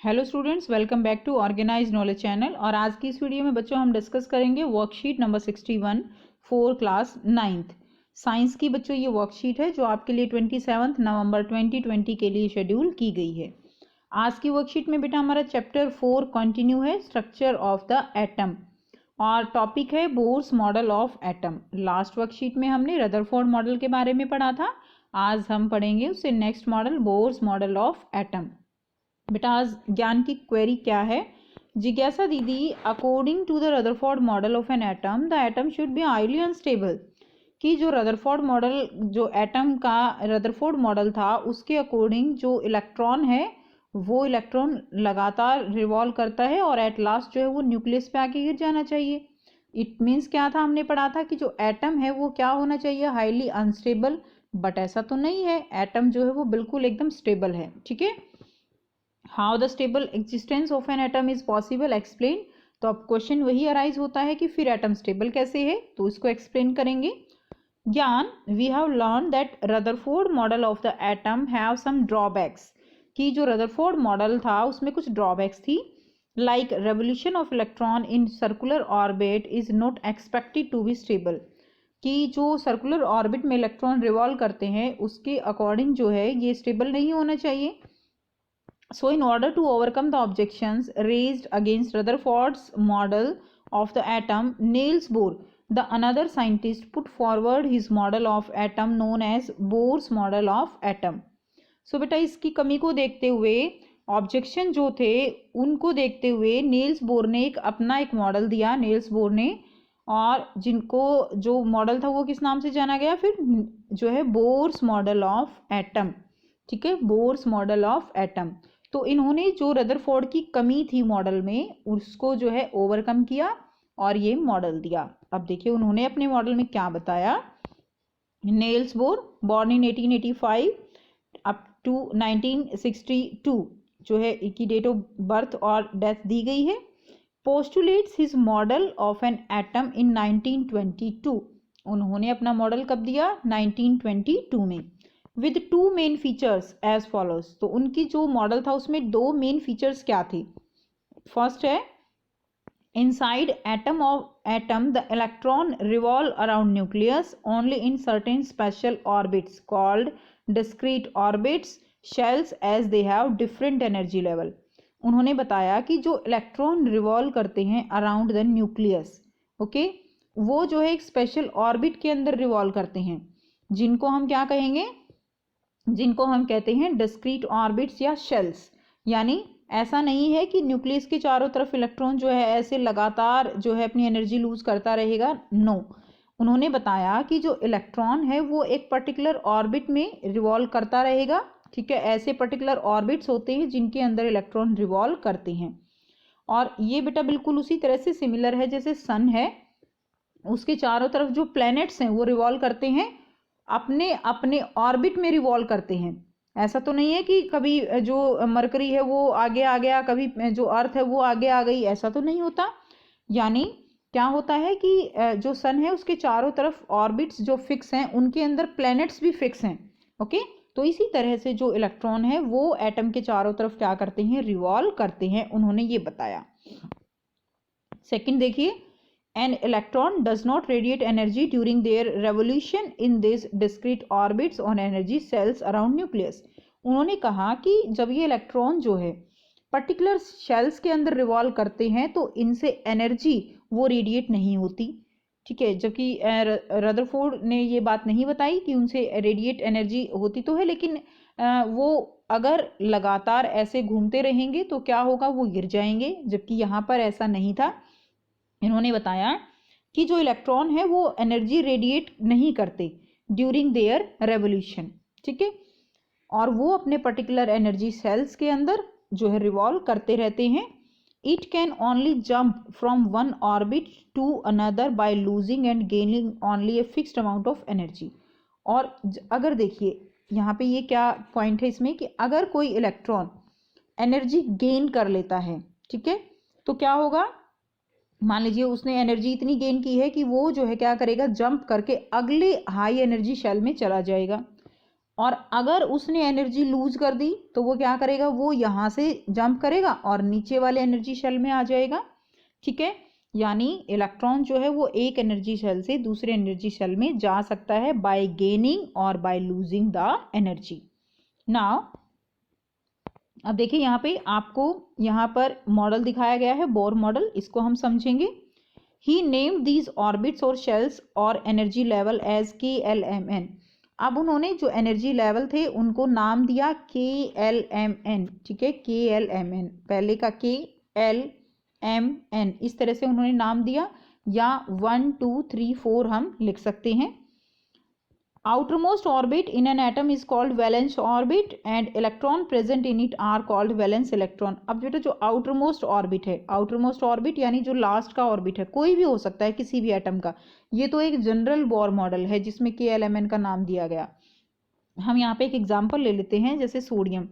Hello students, welcome back to organise knowledge channel. और आज की इस वीडियो में बच्चों हम डिस्कस करेंगे worksheet number 61 for class 9th science की। बच्चों ये वर्कशीट है जो आपके लिए 27 नवंबर 2020 के लिए शेड्यूल की गई है। आज की वर्कशीट में बेटा हमारा चैप्टर 4 कंटिन्यू है, स्ट्रक्चर ऑफ द एटम, और टॉपिक है bourse model of atom. Last worksheet में हमने रदरफोर्ड मॉडल के बारे में पढ़ा था, आज हम पढ़ेंगे उससे next model, Bohr's model of atom. बेटा आज ज्ञान की क्वेरी क्या है? जिज्ञासा दीदी, according to the Rutherford model of an atom the atom should be highly unstable. कि जो रदरफोर्ड मॉडल, जो एटम का रदरफोर्ड मॉडल था, उसके अकॉर्डिंग जो इलेक्ट्रॉन है वो इलेक्ट्रॉन लगातार रिवॉल्व करता है और एट लास्ट जो है वो न्यूक्लियस पे आके गिर जाना चाहिए। इट मीन्स क्या था, हमने पढ़ा था कि जो एटम है वो क्या होना चाहिए, हाईली अनस्टेबल। बट ऐसा तो नहीं है, एटम जो है वो बिल्कुल एकदम स्टेबल है। ठीक है, how the stable existence of an atom is possible, explain. तो अब क्वेश्चन वही अराइज होता है कि फिर एटम स्टेबल कैसे है, तो इसको एक्सप्लेन करेंगे। ज्ञान, we have learn that Rutherford model of the atom have some drawbacks. कि जो रदरफोर्ड मॉडल था उसमें कुछ ड्रॉबैक्स थी, like revolution of electron in circular orbit is not expected to be stable. कि जो सर्कुलर ऑर्बिट में इलेक्ट्रॉन रिवॉल्व करते हैं उसके अकॉर्डिंग जो है ये स्टेबल नहीं होना चाहिए। So in order to overcome the objections raised against Rutherford's model of the atom, Niels Bohr, the another scientist, put forward his model of atom known as Bohr's model of atom. So बेटा इसकी कमी को देखते हुए, objection जो थे उनको देखते हुए नील्स बोर ने अपना एक मॉडल दिया, नील्स बोर ने, और जिनको जो मॉडल था वो किस नाम से जाना गया फिर, जो है बोर्स मॉडल ऑफ एटम। ठीक है, बोर्स मॉडल ऑफ एटम। तो इन्होंने जो रदरफोर्ड की कमी थी मॉडल में उसको जो है ओवरकम किया और ये मॉडल दिया। अब देखिए उन्होंने अपने मॉडल में क्या बताया। Niels Bohr, born in 1885 up to 1962 जो है इनकी डेट ऑफ बर्थ और डेथ दी गई है। Postulates his model of an atom in 1922। उन्होंने अपना मॉडल कब दिया, 1922 में। With two main features as follows. तो उनकी जो मॉडल था उसमें दो मेन फीचर्स क्या थे। फर्स्ट है, inside atom of atom the electron revolve around nucleus only in certain special orbits called discrete orbits shells as they have different energy level. उन्होंने बताया कि जो इलेक्ट्रॉन रिवॉल्व करते हैं अराउंड द न्यूक्लियस, ओके, वो जो है एक स्पेशल ऑर्बिट के अंदर रिवॉल्व करते हैं, जिनको हम क्या कहेंगे, जिनको हम कहते हैं डिस्क्रीट ऑर्बिट्स या शेल्स। यानी ऐसा नहीं है कि न्यूक्लियस के चारों तरफ इलेक्ट्रॉन जो है ऐसे लगातार जो है अपनी एनर्जी लूज करता रहेगा, नो। उन्होंने बताया कि जो इलेक्ट्रॉन है वो एक पर्टिकुलर ऑर्बिट में रिवॉल्व करता रहेगा। ठीक है, ऐसे पर्टिकुलर ऑर्बिट्स होते हैं जिनके अंदर इलेक्ट्रॉन रिवॉल्व करते हैं। और ये बेटा बिल्कुल उसी तरह से सिमिलर है जैसे सन है, उसके चारों तरफ जो प्लैनेट्स हैं वो रिवॉल्व करते हैं, अपने अपने ऑर्बिट में रिवॉल्व करते हैं। ऐसा तो नहीं है कि कभी जो मरकरी है वो आगे आ गया, कभी जो अर्थ है वो आगे आ गई, ऐसा तो नहीं होता। यानी क्या होता है कि जो सन है उसके चारों तरफ ऑर्बिट्स जो फिक्स हैं, उनके अंदर प्लैनेट्स भी फिक्स हैं। ओके, तो इसी तरह से जो इलेक्ट्रॉन है वो एटम के चारों तरफ क्या करते हैं, रिवॉल्व करते हैं, उन्होंने ये बताया। सेकंड देखिए, an electron does not radiate energy during their revolution in these discrete orbits on energy cells around nucleus। उन्होंने कहा कि जब ये इलेक्ट्रॉन जो है पर्टिकुलर शेल्स के अंदर रिवॉल्व करते हैं तो इनसे एनर्जी वो रेडिएट नहीं होती। ठीक है, जबकि रदरफोर्ड ने ये बात नहीं बताई कि उनसे रेडिएट एनर्जी होती तो है, लेकिन वो अगर लगातार ऐसे घूमते रहेंगे तो क्या होगा, वो गिर जाएंगे, जबकि यहाँ पर ऐसा नहीं था। इन्होंने बताया कि जो इलेक्ट्रॉन है वो एनर्जी रेडिएट नहीं करते ड्यूरिंग देयर रेवोल्यूशन। ठीक है, और वो अपने पर्टिकुलर एनर्जी सेल्स के अंदर जो है रिवॉल्व करते रहते हैं। It can only jump from one orbit to another by losing and gaining only a fixed amount of energy. और अगर देखिए यहाँ पे ये क्या पॉइंट है इसमें, कि अगर कोई इलेक्ट्रॉन एनर्जी गेन कर लेता है, ठीक है, तो क्या होगा, मान लीजिए उसने एनर्जी इतनी गेन की है कि वो जो है क्या करेगा, जंप करके अगले हाई एनर्जी शेल में चला जाएगा। और अगर उसने एनर्जी लूज कर दी तो वो क्या करेगा, वो यहाँ से जंप करेगा और नीचे वाले एनर्जी शेल में आ जाएगा। ठीक है, यानी इलेक्ट्रॉन जो है वो एक एनर्जी शेल से दूसरे एनर्जी शेल में जा सकता है बाय गेनिंग और by losing the energy. Now अब देखिए यहाँ पे आपको यहाँ पर मॉडल दिखाया गया है, बोर मॉडल, इसको हम समझेंगे। ही नेम्ड दीज ऑर्बिट्स और शेल्स और एनर्जी लेवल एज KLMN। अब उन्होंने जो एनर्जी लेवल थे उनको नाम दिया KLMN। ठीक है, KLMN, पहले का KLMN, इस तरह से उन्होंने नाम दिया, या 1 2 3 4 हम लिख सकते हैं। outermost orbit in an atom is called valence orbit and electron present in it are called valence electron। अब बेटा जो outermost orbit है, outermost orbit यानी जो लास्ट का ऑर्बिट है, कोई भी हो सकता है किसी भी एटम का, ये तो एक जनरल बोर मॉडल है जिसमें KLMN का नाम दिया गया। हम यहाँ पे एक एग्जांपल ले लेते हैं, जैसे सोडियम।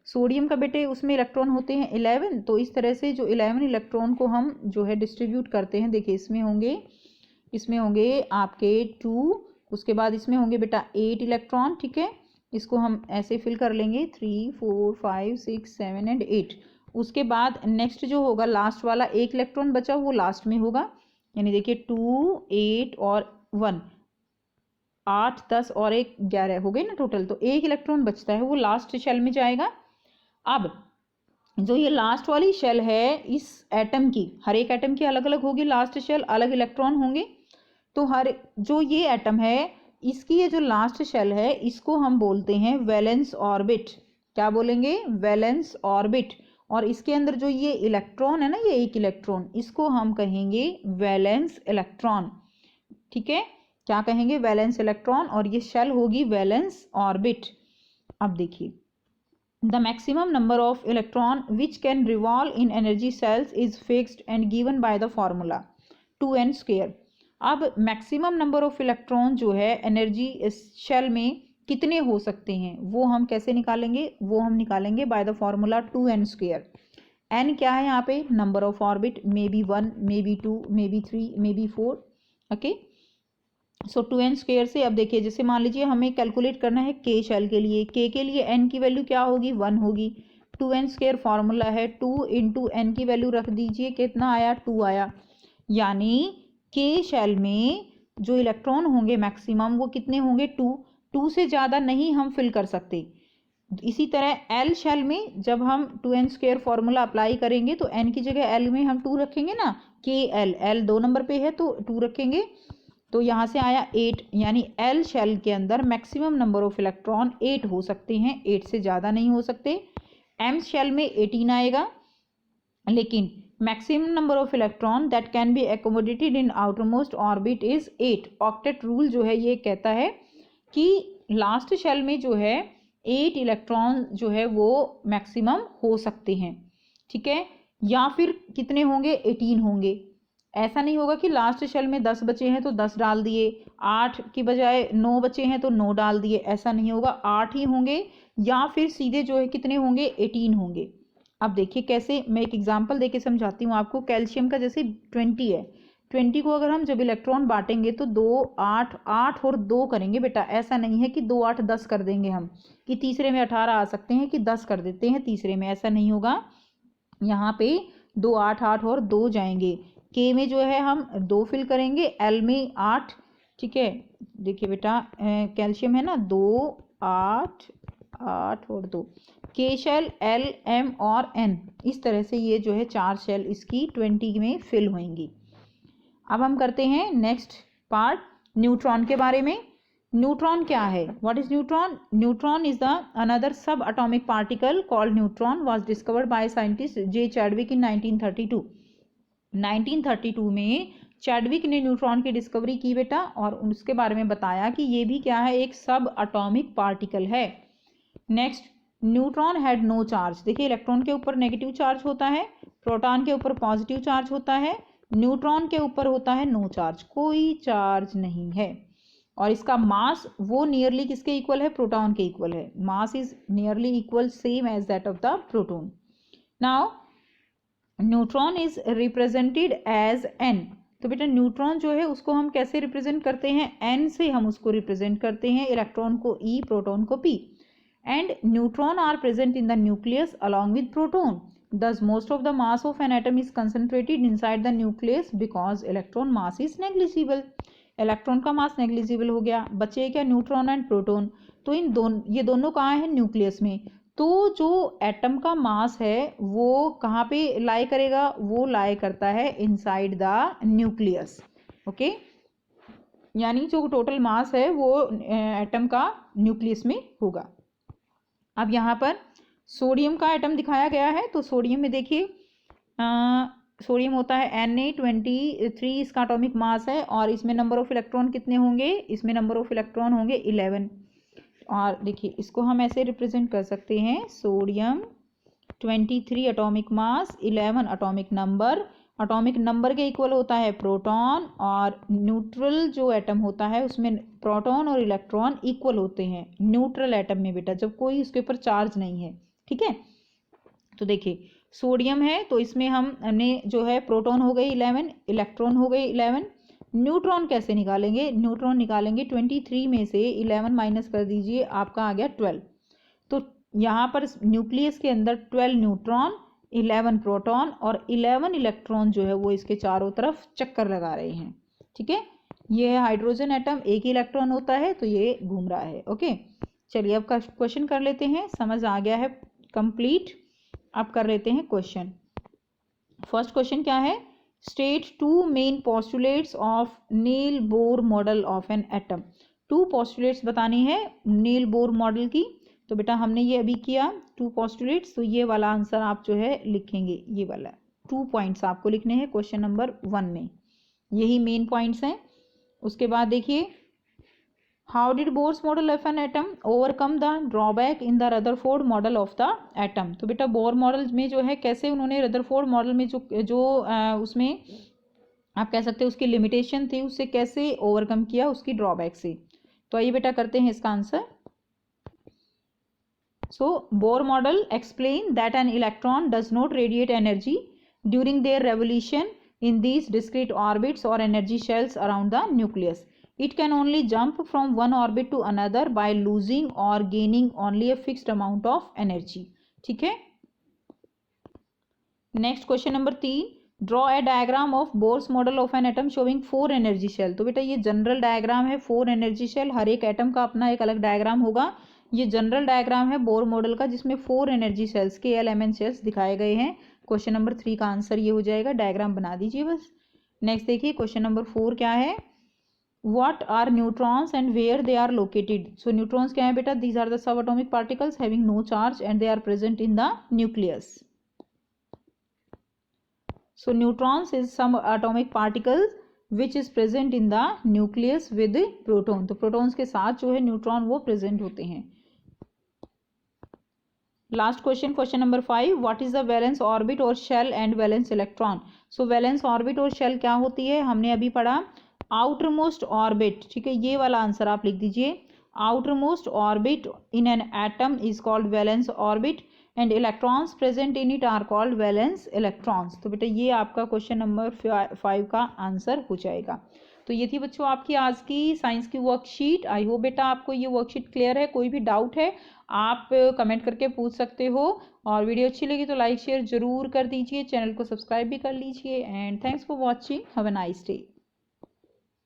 सोडियम का बेटे उसमें इलेक्ट्रॉन होते हैं 11, तो इस तरह से जो 11 इलेक्ट्रॉन को हम जो है डिस्ट्रीब्यूट करते हैं। देखिए इसमें होंगे आपके 2, उसके बाद इसमें होंगे बेटा 8 इलेक्ट्रॉन। ठीक है, इसको हम ऐसे फिल कर लेंगे 3 4 5 6 7 एंड 8। उसके बाद नेक्स्ट जो होगा लास्ट वाला, एक इलेक्ट्रॉन बचा वो लास्ट में होगा, यानी देखिए 2 8 और 1, 8 10 और 1 11 हो गए ना टोटल। तो एक इलेक्ट्रॉन बचता है, वो लास्ट शेल में जाएगा। अब जो ये लास्ट वाली शेल है इस एटम की, हर एक एटम की अलग अलग होगी लास्ट शेल, अलग इलेक्ट्रॉन होंगे। तो हर जो ये एटम है इसकी ये जो लास्ट शेल है इसको हम बोलते हैं वैलेंस ऑर्बिट। क्या बोलेंगे, वैलेंस ऑर्बिट। और इसके अंदर जो ये इलेक्ट्रॉन है ना, ये एक इलेक्ट्रॉन, इसको हम कहेंगे वैलेंस इलेक्ट्रॉन। ठीक है, क्या कहेंगे, वैलेंस इलेक्ट्रॉन, और ये शेल होगी वैलेंस ऑर्बिट। अब देखिए, the maximum number of electron which can revolve in energy shells is fixed and given by the formula 2n²। अब मैक्सिमम नंबर ऑफ इलेक्ट्रॉन जो है एनर्जी शेल में कितने हो सकते हैं वो हम कैसे निकालेंगे, वो हम निकालेंगे bye the formula 2n²। n क्या है यहाँ पे, number of orbit, may be 1 may be 2 may be 3 may be 4। Okay, so 2n² से अब देखिए, जैसे मान लीजिए हमें कैलकुलेट करना है k शेल के लिए, k के लिए n की वैल्यू क्या होगी, 1 होगी। 2n² फॉर्मूला है, 2 इंटू n की वैल्यू रख दीजिए, कितना आया, 2 आया। यानी के शेल में जो इलेक्ट्रॉन होंगे मैक्सिमम वो कितने होंगे, 2 से ज़्यादा नहीं हम फिल कर सकते। इसी तरह एल शेल में जब हम 2n² फॉर्मूला अप्लाई करेंगे तो n की जगह l में हम 2 रखेंगे ना, l 2 नंबर पे है तो 2 रखेंगे, तो यहाँ से आया 8। यानी एल शेल के अंदर मैक्सिमम नंबर ऑफ इलेक्ट्रॉन 8 हो सकते हैं, 8 से ज़्यादा नहीं हो सकते। एम शेल में 18 आएगा, लेकिन maximum number of electron that can be accommodated in outermost orbit is 8। Octet rule जो है ये कहता है कि लास्ट शेल में जो है 8 इलेक्ट्रॉन जो है वो मैक्सिमम हो सकते हैं। ठीक है, या फिर कितने होंगे, 18 होंगे। ऐसा नहीं होगा कि लास्ट शेल में 10 बचे हैं तो 10 डाल दिए, 8 की बजाय 9 बचे हैं तो 9 डाल दिए, ऐसा नहीं होगा, 8 ही होंगे, या फिर सीधे जो है कितने होंगे, 18 होंगे। अब देखिए कैसे, मैं एक एग्जांपल देके समझाती हूँ आपको। कैल्शियम का जैसे 20 है, 20 को अगर हम जब इलेक्ट्रॉन बांटेंगे तो 2 8 8 और 2 करेंगे बेटा। ऐसा नहीं है कि 2 8 10 कर देंगे हम, कि तीसरे में 18 आ सकते हैं कि 10 कर देते हैं तीसरे में, ऐसा नहीं होगा। यहाँ पे 2 8 8 और 2 जाएंगे। के में जो है हम 2 फिल करेंगे, एल में 8। ठीक है, देखिए बेटा कैल्शियम है ना, 2 8 8 और 2, के शेल एल एम और एन, इस तरह से ये जो है 4 शेल इसकी 20 में फिल होंगी। अब हम करते हैं नेक्स्ट पार्ट, न्यूट्रॉन के बारे में। न्यूट्रॉन क्या है, what is neutron? Neutron is the another sub atomic particle called neutron was discovered by scientist J Chadwick in 1932। 1932 में चैडविक ने न्यूट्रॉन की डिस्कवरी की बेटा, और उसके बारे में बताया कि ये भी क्या है, एक सब एटॉमिक पार्टिकल है। Next, neutron had no charge. देखिए इलेक्ट्रॉन के ऊपर नेगेटिव चार्ज होता है, प्रोटॉन के ऊपर पॉजिटिव चार्ज होता है, न्यूट्रॉन के ऊपर होता है नो चार्ज, कोई चार्ज नहीं है। और इसका मास वो नियरली किसके इक्वल है, प्रोटॉन के इक्वल है। Mass is nearly equal same as that of the proton. Now neutron is represented as n। तो बेटा न्यूट्रॉन जो है उसको हम कैसे रिप्रेजेंट करते हैं, n से हम उसको रिप्रेजेंट करते हैं, इलेक्ट्रॉन को E, प्रोटॉन को P। And neutron are present in the nucleus along with proton, thus most of the mass of an atom is concentrated inside the nucleus because electron mass is negligible। Electron का मास negligible हो गया, बचे क्या neutron and proton. तो ये दोनों कहाँ है, न्यूक्लियस में। तो जो एटम का मास है वो कहाँ पे लाई करेगा, वो लाई करता है इनसाइड द न्यूक्लियस। ओके, यानी जो टोटल मास है वो एटम का न्यूक्लियस में होगा। अब यहाँ पर सोडियम का एटम दिखाया गया है, तो सोडियम में देखिए सोडियम होता है Na23 इसका एटॉमिक मास है, और इसमें नंबर ऑफ इलेक्ट्रॉन कितने होंगे, इसमें नंबर ऑफ इलेक्ट्रॉन होंगे 11। और देखिए इसको हम ऐसे रिप्रेजेंट कर सकते हैं, sodium 23 atomic mass, 11 atomic number. Atomic number के इक्वल होता है प्रोटॉन, और न्यूट्रल जो एटम होता है उसमें प्रोटॉन और इलेक्ट्रॉन इक्वल होते हैं न्यूट्रल एटम में बेटा, जब कोई उसके ऊपर चार्ज नहीं है। ठीक है, तो देखिए सोडियम है तो इसमें हमने जो है प्रोटॉन हो गए 11, इलेक्ट्रॉन हो गए 11। न्यूट्रॉन कैसे निकालेंगे, न्यूट्रॉन निकालेंगे 23 में से 11 माइनस कर दीजिए, आपका आ गया 12। तो यहाँ पर न्यूक्लियस के अंदर 12 न्यूट्रॉन, 11 प्रोटॉन और 11 इलेक्ट्रॉन जो है वो इसके चारों तरफ चक्कर लगा रहे हैं। ठीक है, ये है हाइड्रोजन एटम, एक ही इलेक्ट्रॉन होता है तो ये घूम रहा है। ओके, चलिए अब क्वेश्चन कर लेते हैं, समझ आ गया है कंप्लीट। अब कर लेते हैं क्वेश्चन। फर्स्ट क्वेश्चन क्या है, state 2 main postulates of Niels Bohr model of an atom. 2 postulates बतानी है नील बोर मॉडल की। तो बेटा हमने ये अभी किया 2 पोस्टुलेट्स, तो ये वाला आंसर आप जो है लिखेंगे, ये वाला 2 पॉइंट्स आपको लिखने हैं क्वेश्चन नंबर 1 में, यही मेन पॉइंट्स हैं। उसके बाद देखिए, how did bourse model of an atom overcome the drawback in the Rutherford model of the atom. तो बेटा बोर मॉडल में जो है कैसे उन्होंने रदरफोर्ड मॉडल में जो उसमें आप कह सकते हैं उसकी लिमिटेशन थी, उससे कैसे ओवरकम किया उसकी ड्रॉबैक से। तो आइए बेटा करते हैं इसका answer. So Bohr model explain that an electron does not radiate energy during their revolution in these discrete orbits or energy shells around the nucleus. It can only jump from one orbit to another by losing or gaining only a fixed amount of energy. ठीक है, next question number 3, draw a diagram of Bohr's model of an atom showing 4 energy shell. तो बेटा ये general diagram है, 4 energy shell, हर एक atom का अपना एक अलग डायग्राम होगा। ये जनरल डायग्राम है बोर मॉडल का, जिसमें 4 एनर्जी सेल्स के LMN शेल्स दिखाए गए हैं। क्वेश्चन नंबर 3 का आंसर ये हो जाएगा, डायग्राम बना दीजिए बस। नेक्स्ट देखिए क्वेश्चन नंबर 4 क्या है, what are neutrons and where they are located. So neutrons क्या है बेटा, these are the sub atomic particles having no charge and they are present in the nucleus. So neutrons is some atomic particles which is present in the nucleus with proton। तो protons के साथ जो है neutron वो present होते हैं। Last question, question number 5, what is the valence orbit और shell and valence electron. So valence orbit और शेल क्या होती है, हमने अभी पढ़ा आउटर मोस्ट ऑर्बिट। ठीक है, ये वाला आंसर आप लिख दीजिए, outer most orbit in an atom is called valence orbit and electrons present in it are called valence electrons. तो बेटा ये आपका क्वेश्चन नंबर 5 का आंसर हो जाएगा। तो ये थी बच्चों आपकी आज की साइंस की वर्कशीट। आई होप बेटा आपको ये वर्कशीट क्लियर है, कोई भी डाउट है आप कमेंट करके पूछ सकते हो, और वीडियो अच्छी लगी तो लाइक शेयर जरूर कर दीजिए, चैनल को सब्सक्राइब भी कर लीजिए। And thanks for watching, have a nice day.